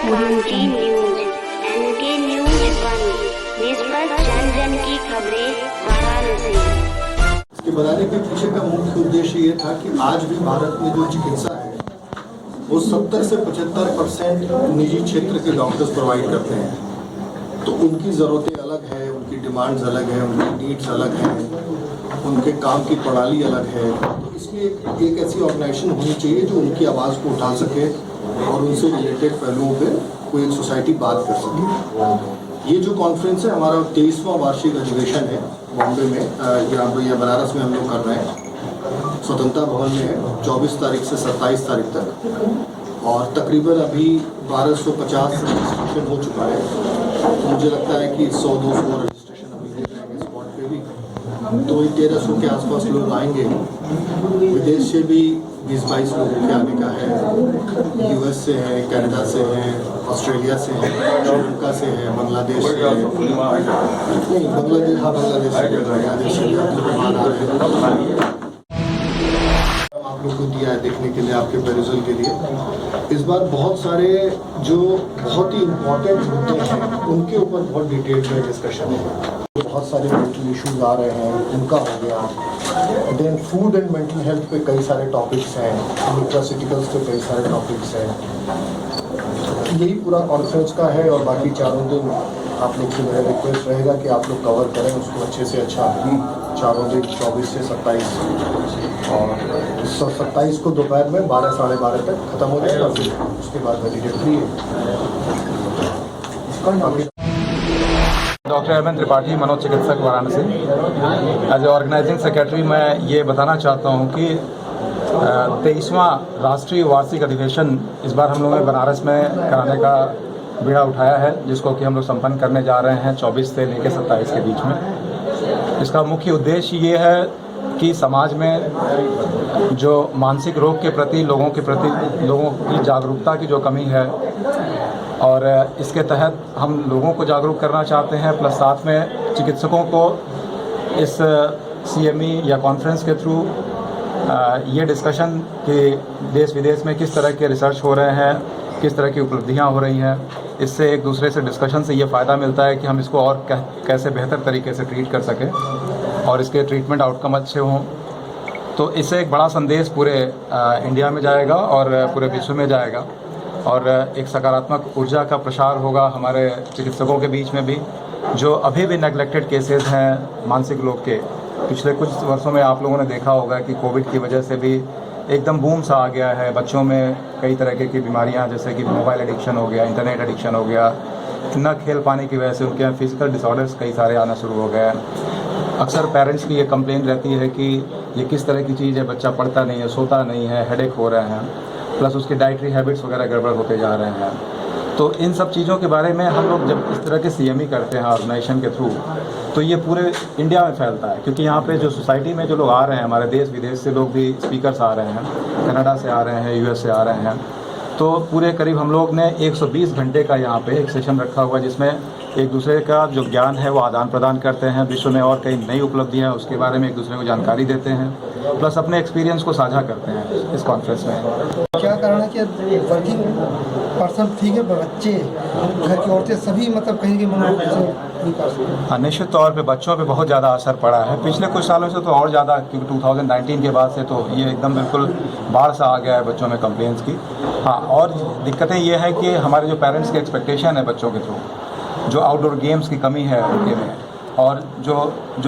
N K news, N K news 1, निष्पक्ष जन जन की खबरें, वाराणसी। इसके बनाने के पीछे का मुख्य उद्देश्य ये था कि आज भी भारत में जो चिकित्सा है वो 70 से 75% निजी क्षेत्र के डॉक्टर्स प्रोवाइड करते हैं। तो उनकी ज़रूरतें अलग है, उनकी डिमांड्स अलग है, उनकी नीड्स अलग है, उनके काम की प्रणाली अलग है। तो इसलिए एक ऐसी ऑर्गेनाइजेशन होनी चाहिए जो उनकी आवाज़ को उठा सके और उनसे रिलेटेड पहलुओं पे कोई एक सोसाइटी बात कर सके। ये जो कॉन्फ्रेंस है हमारा 23वां वार्षिक अधिवेशन है बॉम्बे में, या बनारस में हम लोग कर रहे हैं। स्वतंत्रता भवन में है 24 तारीख से 27 तारीख तक, और तकरीबन अभी 1250 रजिस्ट्रेशन हो चुका है। तो मुझे लगता है कि 100-200 रजिस्ट्रेशन अभी हो जाएंगे स्पॉट पे भी। तो 1300 के आसपास लोग आएंगे। विदेश से भी 20-22 लोगों के आने का है। यूएस से है, कनाडा से है, ऑस्ट्रेलिया से है, श्रीलंका से है, बांग्लादेश से है। नहीं, बांग्लादेश से बाहर आ रहे हैं। आप लोग को दिया है देखने के लिए, आपके पेरिजल के लिए। इस बार बहुत सारे जो बहुत ही इम्पोर्टेंट मुद्दे हैं उनके ऊपर बहुत डिटेल में डिस्कशन है। बहुत सारे मेंटल इश्यूज आ रहे हैं, उनका हो गया। Then food and mental health पे कई सारे टॉपिक्स हैं, न्यूट्रास्यूटिकल्स पे कई सारे टॉपिक्स हैं। यही पूरा कॉन्फ्रेंस का है। और बाकी चारों दिन आप लोग से मेरा रिक्वेस्ट रहेगा कि आप लोग कवर करें उसको अच्छे से अच्छा। चारों दिन 24 से 27, और 27 को दोपहर में 12-12:30 तक ख़त्म हो जाएगा। फिर उसके बाद वैलिडेट फ्री है। डॉक्टर हेमंत त्रिपाठी, मनोज चिकित्सक, Varanasi. As a organising secretary मैं ये बताना चाहता हूँ कि 23वां राष्ट्रीय वार्षिक अधिवेशन इस बार हम लोगों ने बनारस में कराने का बीड़ा उठाया है, जिसको कि हम लोग संपन्न करने जा रहे हैं 24 से लेकर 27 के बीच में। इसका मुख्य उद्देश्य ये है कि समाज में जो मानसिक रोग के प्रति लोगों की जागरूकता की जो कमी है, और इसके तहत हम लोगों को जागरूक करना चाहते हैं, प्लस साथ में चिकित्सकों को इस CME या कॉन्फ्रेंस के थ्रू ये डिस्कशन कि देश विदेश में किस तरह के रिसर्च हो रहे हैं, किस तरह की उपलब्धियां हो रही हैं, इससे एक दूसरे से डिस्कशन से ये फ़ायदा मिलता है कि हम इसको और कैसे बेहतर तरीके से ट्रीट कर सकें और इसके ट्रीटमेंट आउटकम अच्छे हों। तो इससे एक बड़ा संदेश पूरे इंडिया में जाएगा और पूरे विश्व में जाएगा, और एक सकारात्मक ऊर्जा का प्रसार होगा हमारे चिकित्सकों के बीच में भी, जो अभी भी नेग्लेक्टेड केसेस हैं मानसिक रोग के। पिछले कुछ वर्षों में आप लोगों ने देखा होगा कि कोविड की वजह से भी एकदम बूम सा आ गया है। बच्चों में कई तरह की बीमारियां, जैसे कि मोबाइल एडिक्शन हो गया, इंटरनेट एडिक्शन हो गया, न खेल पाने की वजह से उनके यहाँ फिजिकल डिसऑर्डर्स कई सारे आना शुरू हो गए हैं। अक्सर पेरेंट्स की ये कंप्लेन रहती है कि ये किस तरह की चीज़ है, बच्चा पढ़ता नहीं है, सोता नहीं है, हेडेक हो रहे हैं, प्लस उसकी डाइटरी हैबिट्स वगैरह गड़बड़ होते जा रहे हैं। तो इन सब चीज़ों के बारे में हम लोग जब इस तरह के CME करते हैं ऑर्गेनाइजेशन के थ्रू, तो ये पूरे इंडिया में फैलता है, क्योंकि यहाँ पे जो सोसाइटी में जो लोग आ रहे हैं, हमारे देश विदेश से लोग भी स्पीकर्स आ रहे हैं, कनाडा से आ रहे हैं, US से आ रहे हैं। तो पूरे करीब हम लोग ने 120 घंटे का यहाँ पे एक सेशन रखा हुआ है, जिसमें एक दूसरे का जो ज्ञान है वो आदान प्रदान करते हैं। विश्व में और कई नई उपलब्धियाँ हैं उसके बारे में एक दूसरे को जानकारी देते हैं, प्लस अपने एक्सपीरियंस को साझा करते हैं इस कॉन्फ्रेंस में। क्या कारण है कि वर्किंग पर्सन ठीक है, बच्चे, घर की औरतें सभी मतलब कहीं के हाँ, निश्चित तौर पे बच्चों पे बहुत ज़्यादा असर पड़ा है पिछले कुछ सालों से, तो और ज़्यादा, क्योंकि 2019 के बाद से तो ये एकदम बिल्कुल बाढ़ सा आ गया है बच्चों में कंप्लेंट्स की। हाँ, और दिक्कतें ये हैं कि हमारे जो पेरेंट्स के एक्सपेक्टेशन है बच्चों के थ्रू, जो आउटडोर गेम्स की कमी है उनके में, और जो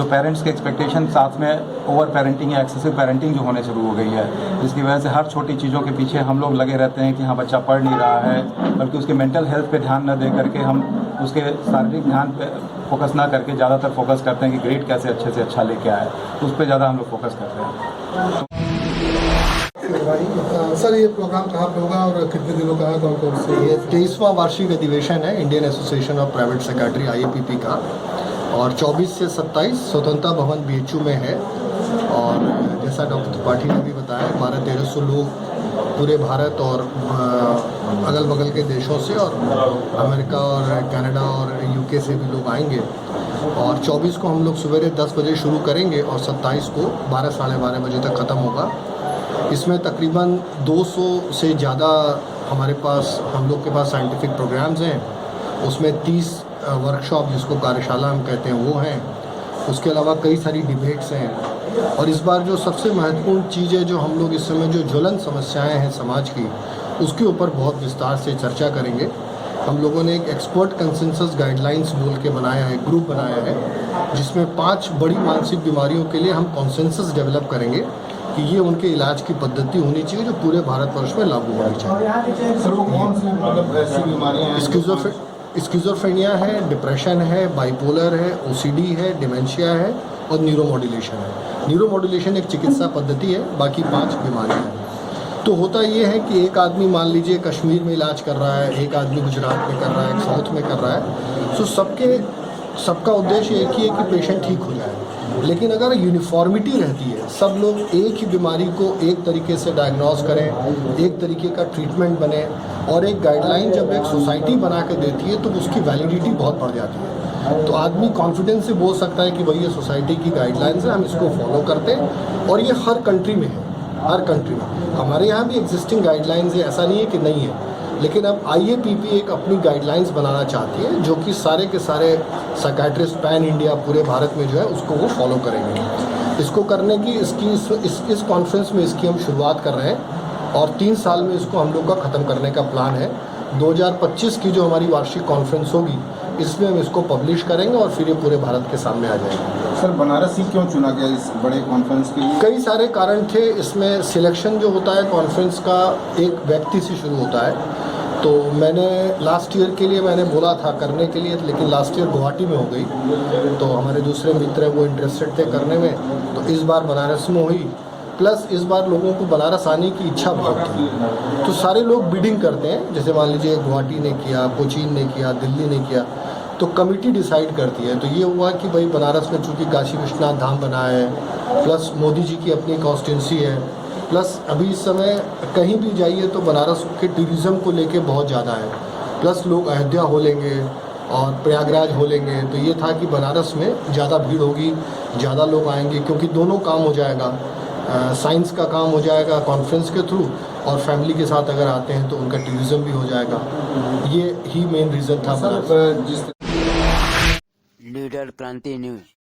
पेरेंट्स के एक्सपेक्टेशन, साथ में ओवर पेरेंटिंग या एक्सेसिव पेरेंटिंग जो होने शुरू हो गई है, जिसकी वजह से हर छोटी चीज़ों के पीछे हम लोग लगे रहते हैं कि हाँ बच्चा पढ़ नहीं रहा है, बल्कि उसके मेंटल हेल्थ पे ध्यान न दे करके हम उसके शारीरिक ध्यान पे फोकस ना करके ज़्यादातर फोकस करते हैं कि ग्रेड कैसे अच्छे से अच्छा लेके आए, तो उस पर ज़्यादा हम लोग फोकस करते हैं। सर, ये प्रोग्राम कहाँ पे होगा और कितने दिनों का है, कौन कौन से? ये 23वां वार्षिक अधिवेशन है Indian association of private secretary IAPP का, और 24 से 27 स्वतंत्रता भवन BHU में है। और जैसा डॉक्टर त्रिपाठी ने भी बताया, 1200-1300 लोग पूरे भारत और अगल बगल के देशों से, और अमेरिका और कनाडा और UK से भी लोग आएंगे। और 24 को हम लोग सवेरे 10 बजे शुरू करेंगे और 27 को 12-12:30 बजे तक ख़त्म होगा। इसमें तकरीबन 200 से ज़्यादा हमारे पास हम लोग के पास साइंटिफिक प्रोग्राम्स हैं, उसमें 30 वर्कशॉप जिसको कार्यशाला हम कहते हैं वो हैं। उसके अलावा कई सारी डिबेट्स हैं। और इस बार जो सबसे महत्वपूर्ण चीज़ है, जो हम लोग इस समय जो ज्वलन समस्याएं हैं समाज की, उसके ऊपर बहुत विस्तार से चर्चा करेंगे। हम लोगों ने एक एक्सपर्ट कंसेंसस गाइडलाइंस बोल के बनाया है, ग्रुप बनाया है, जिसमें 5 बड़ी मानसिक बीमारियों के लिए हम कॉन्सेंसस डेवलप करेंगे कि ये उनके इलाज की पद्धति होनी चाहिए जो पूरे भारतवर्ष में लागू होनी चाहिए। सर वो कौन सी मतलब ऐसी बीमारियां हैं? स्किज़ोफ्रेनिया है, डिप्रेशन है, बाइपोलर है, ओसीडी है, डिमेंशिया है और न्यूरोमॉड्यूलेशन है। न्यूरोमॉड्यूलेशन एक चिकित्सा पद्धति है, बाकी 5 बीमारियां हैं। तो होता ये है कि एक आदमी मान लीजिए कश्मीर में इलाज कर रहा है, एक आदमी गुजरात में कर रहा है, एक साउथ में कर रहा है, तो सबका उद्देश्य एक ही है कि पेशेंट ठीक हो जाए। लेकिन अगर यूनिफॉर्मिटी रहती है, सब लोग एक ही बीमारी को एक तरीके से डायग्नोज करें, एक तरीके का ट्रीटमेंट बने, और एक गाइडलाइन जब एक सोसाइटी बना के देती है तो उसकी वैलिडिटी बहुत बढ़ जाती है। तो आदमी कॉन्फिडेंस से बोल सकता है कि भाई ये सोसाइटी की गाइडलाइंस है, हम इसको फॉलो करते हैं। और ये हर कंट्री में है, हर कंट्री में। हमारे यहाँ भी एग्जिस्टिंग गाइडलाइंस है, ऐसा नहीं है कि नहीं है। लेकिन अब IAPP एक अपनी गाइडलाइंस बनाना चाहती है जो कि सारे के सारे साइकियाट्रिस्ट पैन इंडिया पूरे भारत में जो है उसको वो फॉलो करेंगे। इसको करने की इस कॉन्फ्रेंस में इसकी हम शुरुआत कर रहे हैं और 3 साल में इसको हम लोग का ख़त्म करने का प्लान है। 2025 की जो हमारी वार्षिक कॉन्फ्रेंस होगी, इसमें हम इसको पब्लिश करेंगे और फिर ये पूरे भारत के सामने आ जाएगा। सर बनारस ही क्यों चुना गया इस बड़े कॉन्फ्रेंस के लिए? कई सारे कारण थे। इसमें सिलेक्शन जो होता है कॉन्फ्रेंस का एक व्यक्ति से शुरू होता है। तो मैंने लास्ट ईयर के लिए मैंने बोला था करने के लिए, लेकिन लास्ट ईयर गुवाहाटी में हो गई। तो हमारे दूसरे मित्र हैं वो इंटरेस्टेड थे करने में, तो इस बार बनारस में हुई। प्लस इस बार लोगों को बनारस आने की इच्छा बहुत थी, तो सारे लोग बिडिंग करते हैं। जैसे मान लीजिए गुवाहाटी ने किया, कोचीन ने किया, दिल्ली ने किया, तो कमिटी डिसाइड करती है। तो ये हुआ कि भाई बनारस में चूँकि काशी विश्वनाथ धाम बना है, प्लस मोदी जी की अपनी कॉन्स्टिट्यूंसी है, प्लस अभी इस समय कहीं भी जाइए तो बनारस के टूरिज़्म को लेके बहुत ज़्यादा है। प्लस लोग अयोध्या हो लेंगे और प्रयागराज हो लेंगे। तो ये था कि बनारस में ज़्यादा भीड़ होगी, ज़्यादा लोग आएंगे, क्योंकि दोनों काम हो जाएगा। साइंस का काम हो जाएगा कॉन्फ्रेंस के थ्रू, और फैमिली के साथ अगर आते हैं तो उनका टूरिज़्म भी हो जाएगा। ये ही मेन रीज़न था। सर जिस लीडर क्रांति न्यूज।